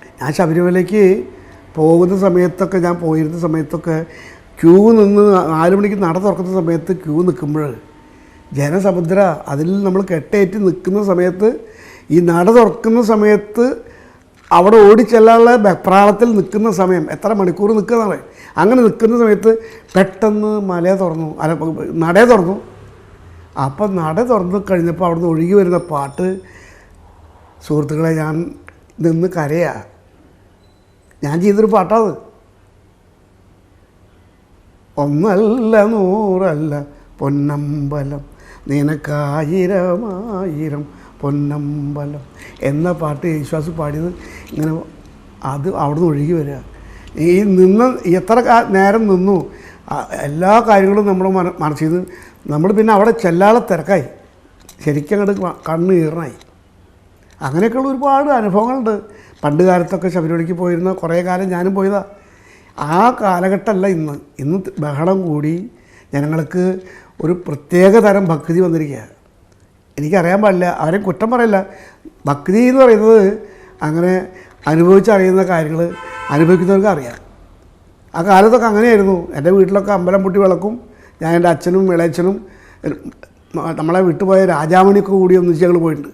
ഞാൻ ശബരിമലയ്ക്ക് പോകുന്ന സമയത്തൊക്കെ ഞാൻ പോയിരുന്ന സമയത്തൊക്കെ ക്യൂ നിന്ന് 4 മണിക്ക് നട തുറക്കുന്ന സമയത്ത് ക്യൂ നിൽക്കുമ്പോൾ ജനസമുദ്ര അതിൽ നമ്മൾ കെട്ടേറ്റ് നിൽക്കുന്ന സമയത്ത് ഈ നട തുറക്കുന്ന സമയത്ത് അവിടെ ഓടിച്ചെല്ലാനുള്ള വെപ്രാളത്തിൽ നിൽക്കുന്ന സമയം എത്ര മണിക്കൂർ നിൽക്കുന്നതാണ്. അങ്ങനെ നിൽക്കുന്ന സമയത്ത് പെട്ടെന്ന് നട തുറന്നു. അപ്പം നട തുറന്നു കഴിഞ്ഞപ്പോൾ അവിടുന്ന് ഒഴുകി വരുന്ന പാട്ട് സുഹൃത്തുക്കളെ ഞാൻ നിന്ന് കരയാ. ഞാൻ ചെയ്തൊരു പാട്ടാത്. 1 100 പൊന്നമ്പലം നിനക്കായിരം പൊന്നമ്പലം എന്ന പാട്ട് യേശുദാസ് പാടിയത് ഇങ്ങനെ അത് അവിടുന്ന് ഒഴുകി വരിക. ഈ എത്ര നേരം നിന്നു എല്ലാ കാര്യങ്ങളും നമ്മൾ മനസ്സിൽ നിന്ന് നമ്മൾ പിന്നെ അവിടെ ചെല്ലാതെ തിരക്കായി, ശരിക്കും അങ്ങോട്ട് കണ്ണ് ഈറനായി. അങ്ങനെയൊക്കെയുള്ള ഒരുപാട് അനുഭവങ്ങളുണ്ട്. പണ്ട് കാലത്തൊക്കെ ശബരിമലയ്ക്ക് പോയിരുന്ന കുറേ കാലം ഞാനും പോയതാണ്. ആ കാലഘട്ടമല്ല ഇന്ന് ബഹളം കൂടി ജനങ്ങൾക്ക് ഒരു പ്രത്യേക തരം ഭക്തി വന്നിരിക്കുക. എനിക്കറിയാൻ പാടില്ല, ആരെയും കുറ്റം പറയില്ല. ഭക്തി എന്ന് പറയുന്നത് അങ്ങനെ അനുഭവിച്ചറിയുന്ന കാര്യങ്ങൾ അനുഭവിക്കുന്നവർക്ക് അറിയാം. ആ കാലത്തൊക്കെ അങ്ങനെയായിരുന്നു. എൻ്റെ വീട്ടിലൊക്കെ അമ്പലം പൊട്ടി വിളക്കും. ഞാൻ എൻ്റെ അച്ഛനും ഇളയച്ഛനും നമ്മളെ വിട്ടുപോയ രാജാമണിയൊക്കെ കൂടി ഒന്നിച്ച് ഞങ്ങൾ പോയിട്ടുണ്ട്.